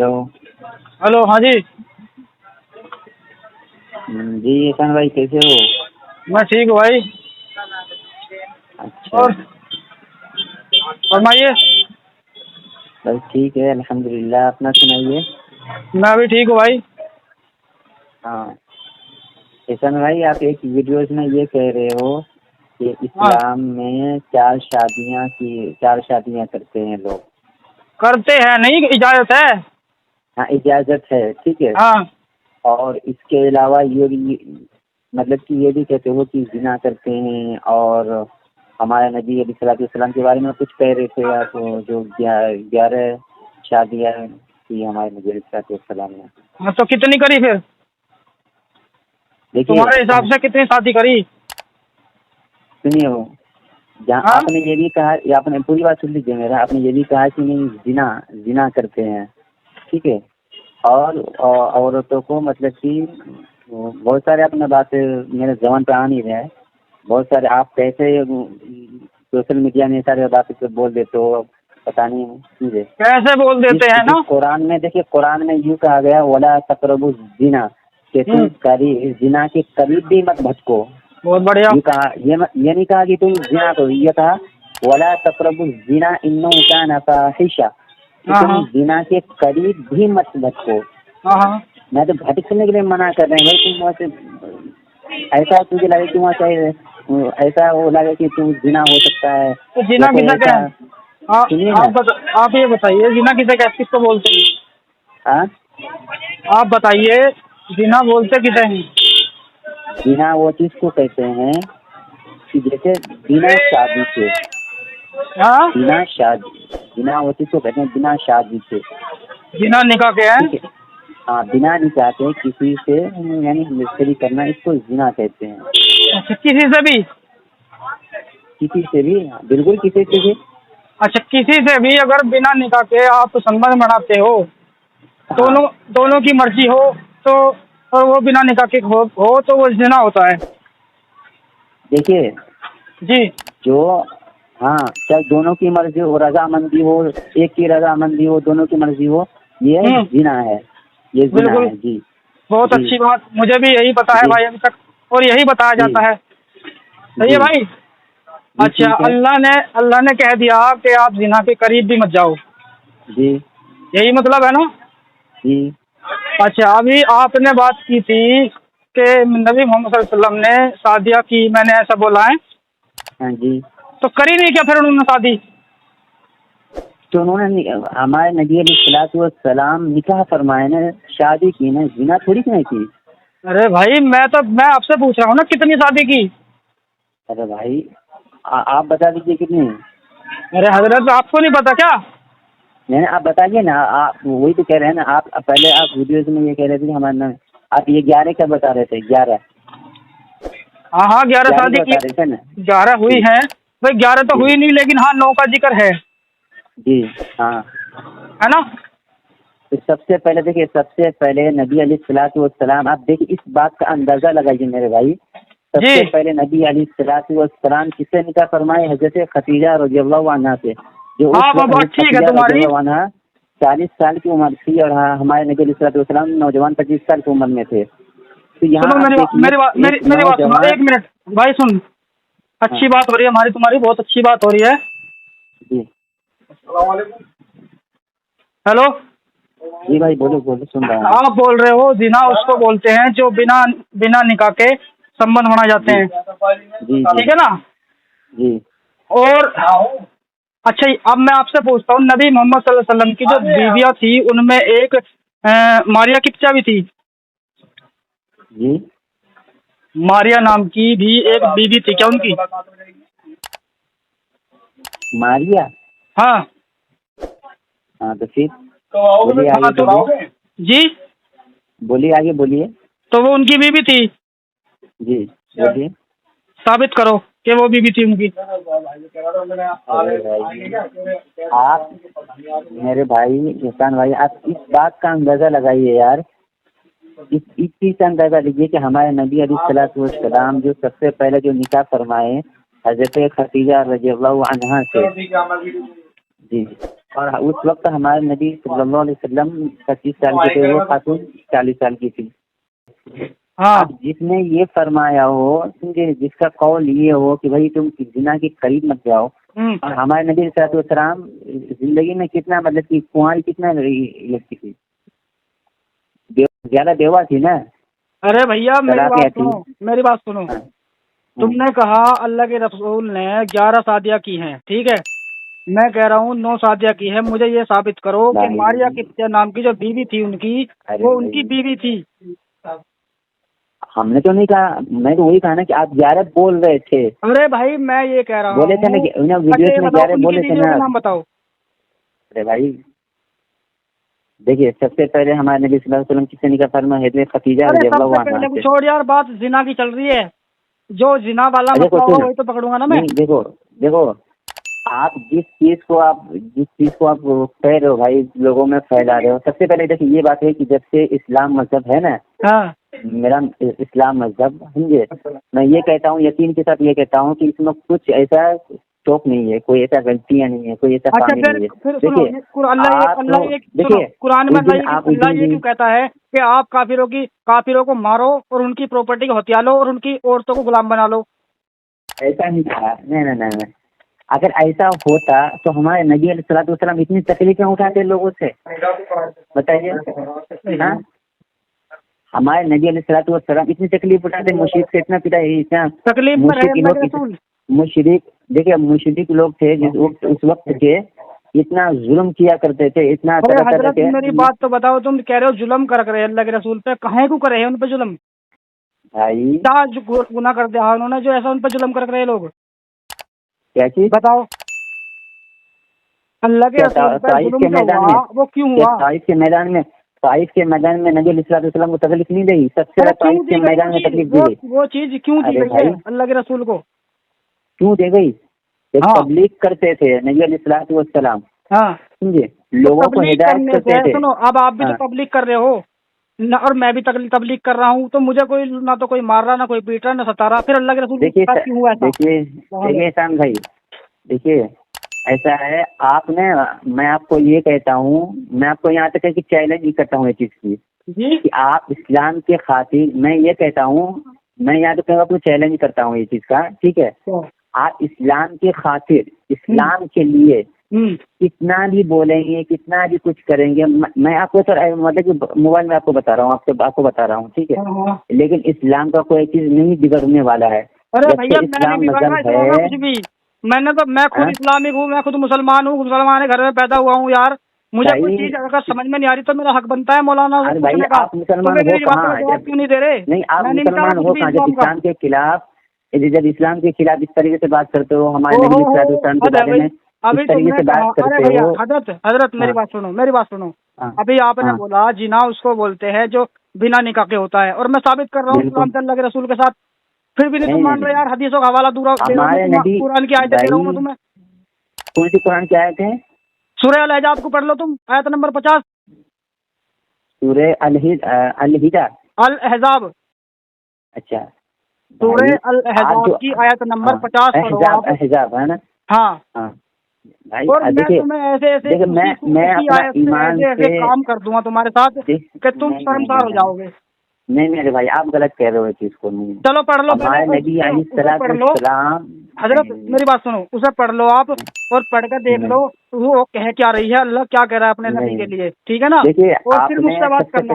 Hello. Hello, हाँ जी। जी एहसान भाई कैसे हो? मैं ठीक हूँ भाई। अच्छा। और फरमाइए। बस ठीक है अल्हम्दुलिल्लाह, अपना सुनाइए। मैं भी ठीक हूँ भाई। हाँ एहसान भाई, आप एक वीडियोज में ये कह रहे हो कि हाँ, इस्लाम में चार शादियाँ करते हैं लोग। करते हैं, नहीं इजाजत है। हाँ इजाज़त है, ठीक है। हाँ, और इसके अलावा ये भी मतलब कि ये भी कहते हो कि जिना करते हैं। और हमारे नबी अलैहिस्सलाम के बारे में कुछ कह रहे थे आप, जो 11 शादियाँ की हमारे नबी अलैहिस्सलाम ने। हाँ तो कितनी करी फिर? देखिए तुम्हारे हिसाब से कितनी शादी करी? सुनिए, वो जहाँ हाँ, आपने ये भी कहा, ये आपने पूरी बात सुन लीजिए मेरा, आपने ये भी कहा कि नहीं जिना करते हैं, ठीक है। और औरतों को मतलब कि बहुत सारे अपने बात मेरे जबान पे आ नहीं रहा है। बहुत सारे आप कैसे सोशल मीडिया में सारे बातें बोल देते हो, पता नहीं मुझे। कैसे बोल देते हैं जिस ना। कुरान में देखिए, कुरान में यूँ कहा गया वला तक़रबु ज़िना, कि तुम जिना के करीब भी मत भटको। बहुत बढ़िया। ये कहा, ये नहीं कहा कि तुम जिना करो, ये कहा वला तक़रबु ज़िना इन्नहु काना फ़ाहिशा, कि हाँ तुम हाँ जिना के करीब भी मत भटको। हाँ हाँ। मैं तो भटकने के लिए मना कर रहे हैं भाई। तुम वहाँ से ऐसा तुझे लगे कि वहाँ से ऐसा वो लगे कि तू जिना हो सकता है, तो या जीना कोई किसे ऐसा। कहें? सुनिए ना। आप ये बताइए, जीना किसे किसको बोलते हैं? हाँ, आप बताइए, जीना बोलते किसे हैं? जिना वो चीज को कहते हैं कि जैसे बिना शादी के, हाँ, बिना वो चीज को कहते हैं बिना शादी के, जीना निकाह के हैं। ठीक है। हाँ, बिना निकाह के किसी से यानी मिस्त्री करना, इसको जिना कहते हैं। अच्छा, किसी से भी? किसी से भी, हाँ, बिल्कुल किसी से भी। अच्छा, किसी से भी अगर बिना निकाह के आप संबंध बनाते हो, हाँ दोनों की मर्जी हो, तो और वो बिना निकाह के हो तो वो जिना होता है। देखिए, जी। जो हाँ, चाहे दोनों की मर्जी हो, रजामंदी हो, एक की रजामंदी हो, दोनों की मर्जी हो, ये जिना है, ये जिना बिल्कुल। है। जी बहुत जी अच्छी बात, मुझे भी यही पता है जी भाई अभी तक, और यही बताया जी जाता है। सही है जी भाई। जी अच्छा, ठीक है। अल्लाह ने कह दिया कि आप जिना के करीब भी मत जाओ, जी यही मतलब है ना? जी अच्छा, अभी आपने बात की थी कि नबी मोहम्मद सल्लल्लाहु अलैहि वसल्लम ने शादियाँ की, मैंने ऐसा बोला है। हाँ जी। तो करी नहीं क्या फिर उन्होंने शादी? तो उन्होंने हमारे नबी अलैहिस्सलाम निकाह फरमाए ना, शादी की ना, जिना थोड़ी नहीं की। अरे भाई, मैं आपसे पूछ रहा हूँ ना, कितनी शादी की? अरे भाई, आप बता दीजिए कितनी। अरे हजरत, आपको नहीं पता क्या? नहीं, आप बताइए ना। आप वही तो कह रहे हैं ना। आप पहले आप वीडियोज में ये कह रहे थे कि हमारे ना, आप ये 11 का बता रहे थे, 11 हाँ हाँ, 11 11 शादी का की। बता रहे थे ना। 11 हुई जी है भाई, 11 तो जी हुई नहीं, लेकिन हाँ 9 का जिक्र जी। हाँ, है ना? तो सबसे पहले देखिए, सबसे पहले नबी अलैहिस्सलाम, आप देखिए इस बात का अंदाजा लगाइए मेरे भाई। जी। सबसे पहले नबी अलैहिस्सलाम किससे निकाह फरमाए? हजरत खदीजा रज़ियल्लाहु अन्हा से। जो उस हाँ, वो वक्त बात हजरत ठीक है खदीजा तुम्हारी। रज़ियल्लाहु अन्हा 40 साल की उम्र थी, और हमारे नबी अलैहिस्सलाम नौजवान 25 साल की उम्र में थे। तो यहाँ सुनो, आप मेरी बात देखिए, मेरी बात मेरी एक मेरी बात सुनो, नौजवान। एक मिनट भाई, सुन। हाँ अच्छी बात हो रही है हमारी तुम्हारी, बहुत अच्छी बात हो रही है। जी हेलो। जी भाई, बोलो बोलो, सुन रहा हूँ। आप बोल रहे हो जिना उसको बोलते हैं जो बिना बिना निकाह के संबंध बनाए जाते जी हैं, जी जी ठीक है ना? जी और अच्छा, अब मैं आपसे पूछता हूँ, नबी मोहम्मद सल्लल्लाहु अलैहि वसल्लम की जो बीवियाँ थी, उनमें एक मारिया किप्चा भी थी। जी। मारिया नाम की भी एक बीवी थी क्या उनकी? मारिया। हाँ हाँ, तो फिर बोलिए, आगे बोलिए, जी। बोलिए आगे बोलिए। तो वो उनकी बीवी थी। जी बोलिए। साबित करो कि वो बीवी थी उनकी। अरे भाई, आप मेरे भाई एहसान भाई, आप इस बात का अंदाजा लगाइए यार। इस चीज का अंदाजा लीजिए कि हमारे नबी अलैहिस्सलाम जो सबसे पहले जो निकाह फरमाए हजरत खदीजा रज़ियल्लाहु अन्हा से। जी, اور اس وقت ہمارے نبی صلی اللہ علیہ وسلم 25 سال کے تھے، وہ خاتون 40 سال کی تھی. ہاں اب جس نے یہ فرمایا ہو، سمجھے، جس کا قول یہ ہو کہ بھائی تم زنا کے قریب مت جاؤ، اور ہمارے نبی صلی اللہ علیہ وسلم زندگی میں کتنا مطلب کہ کنواری کتنا لگتی تھی، زیادہ بیوہ تھی نا. ارے بھیا طلاق تھی. میری بات سنو. تم نے کہا اللہ کے رسول نے 11 شادیاں کی ہیں، ٹھیک ہے. میں کہہ رہا ہوں 9 شادیاں کی ہیں. مجھے یہ ثابت کرو کہ ماریا قبطیہ نام کی جو بیوی تھی ان کی، وہ ان کی بیوی تھی. ہم نے تو نہیں کہا، میں تو وہی کہا نا کہ آپ 11 بول رہے تھے. ارے بھائی میں یہ کہہ رہا ہوں، بولے تھے نا ویڈیوز میں 11 بولے تھے نا. نام بتاؤ. ارے بھائی دیکھیے، سب سے پہلے ہمارے نبی صلی اللہ علیہ وسلم کس سے نکاح فرمایا؟ حضرت خدیجہ رضی اللہ عنہا سے. چھوڑ یار، بات زنا کی چل رہی ہے. جو زنا والا مسئلہ ہوگا وہی تو پکڑوں گا نا میں. دیکھو آپ جس چیز کو آپ کہہ رہے ہو بھائی، لوگوں میں پھیلا رہے ہو. سب سے پہلے دیکھیے یہ بات ہے کہ جب سے اسلام مذہب ہے نا، میرا اسلام مذہب، سمجھے، میں یہ کہتا ہوں، یقین کے ساتھ یہ کہتا ہوں کہ اس میں کچھ ایسا چوک نہیں ہے، کوئی ایسا غلطیاں نہیں ہے، کوئی ایسا کام نہیں ہے. دیکھیے قرآن میں اللہ یہ کیوں کہتا ہے کہ آپ کافروں کو مارو اور ان کی پراپرٹی کو ہتھیا لو اور ان کی عورتوں کو غلام بنا لو؟ ایسا نہیں کہا. نہیں. اگر ایسا ہوتا تو ہمارے نبی علیہ الصلوۃ والسلام اتنی تکلیفیں اٹھاتے لوگوں سے، بتائیے. ہمارے نبی علیہ الصلوۃ والسلام اتنی تکلیف اٹھاتے، مشرک سے اتنا پتا مشرک. دیکھیے مشرک لوگ تھے اس وقت کے، اتنا ظلم کیا کرتے تھے، اتنا. حضرت میری بات تو بتاؤ، تم کہہ رہے ہو ظلم کر رہے اللہ کے رسول پہ، کہیں کو کرے ہیں ان پہ ظلم؟ بھائی کیا گناہ کر دیا انہوں نے جو ایسا ان پہ ظلم کر رہے لوگ؟ کیا چیز بتاؤ. اللہ کے رسول پہ ظلم جو ہوا وہ کیوں ہوا؟ طائف کے میدان میں نبی علیہ الصلوۃ والسلام کو تکلیف نہیں دی. سب سے طائف کے میدان میں تکلیف دی گئی. وہ چیز کیوں دی گئی ہے اللہ کے رسول کو؟ کیوں دی گئی؟ تبلیغ کرتے تھے نبی علیہ الصلوۃ والسلام، سمجھے، لوگوں کو ہدایت کرتے تھے. سنو، اب آپ بھی تو تبلیغ کر رہے ہو اور میں بھی تبلیغ کر رہا ہوں، تو مجھے کوئی نہ تو کوئی مار رہا، نہ کوئی پیٹ رہا، نہ ستا رہا. پھر اللہ کے رسول کیوں ہوا ایسا؟ دیکھیے احسان بھائی، دیکھیے ایسا ہے، آپ نے، میں آپ کو یہ کہتا ہوں، میں آپ کو یہاں تک ہے کہ چیلنج بھی کرتا ہوں یہ چیز کی کہ آپ اسلام کے خاطر، میں یہ کہتا ہوں، میں یہاں تک اپنا چیلنج کرتا ہوں یہ چیز کا، ٹھیک ہے، آپ اسلام کے خاطر، اسلام کے لیے کتنا بھی بولیں گے، کتنا بھی کچھ کریں گے. میں آپ کو سر مطلب کہ موبائل میں آپ کو بتا رہا ہوں، آپ کو بتا رہا ہوں، ٹھیک ہے، لیکن اسلام کا کوئی چیز نہیں بگڑنے والا ہے. ارے بھیا میں خود اسلامک ہوں، میں خود مسلمان ہوں، مسلمان گھر میں پیدا ہوا ہوں یار. مجھے کوئی چیز اگر سمجھ میں نہیں آ رہی تو میرا حق بنتا ہے مولانا. آپ مسلمان ہو کہاں؟ کیوں نہیں دے رہے؟ نہیں، آپ مسلمان ہو کہاں جب اسلام کے خلاف، جب اسلام کے خلاف اس طریقے سے بات کرتے ہو، ہمارے نبی صلی اللہ علیہ وسلم کے بارے میں اس طریقے سے بات کرتے ہو. حضرت میری بات سنو. ابھی آپ نے بولا جنا اس کو بولتے ہیں جو بنا نکاح کے ہوتا ہے، اور میں ثابت کر رہا ہوں اسلام اللہ کے رسول کے ساتھ. پھر بھی نہیں تم مان رہے یار. حدیثوں کا حوالہ دورا قرآن کی آیتیں دے رہا ہوں میں تمہیں. کون سی قرآن کی آیت ہے؟ سورہ الحجاب کو پڑھ لو تم، آیت نمبر 50. سورہ الحجاب. اچھا، سورہ الحجاب کی آیت نمبر 50 پڑھو آپ. احزاب ہے نا؟ ہاں اور میں تمہیں ایسے کام کر دوں گا تمہارے ساتھ کہ تم شرمسار ہو جاؤ گے. نہیں میرے بھائی، آپ غلط کہہ رہے ہو اس چیز کو. نہیں، چلو پڑھ لو. ہمارے نبی علیہ الصلوۃ والسلام. حضرت میری بات سنو، اسے پڑھ لو آپ اور پڑھ کر دیکھ لو وہ کہہ کیا رہی ہے، اللہ کیا کہہ رہا ہے اپنے نبی کے لیے، ٹھیک ہے نا؟ اور پھر مجھ سے بات کرنا.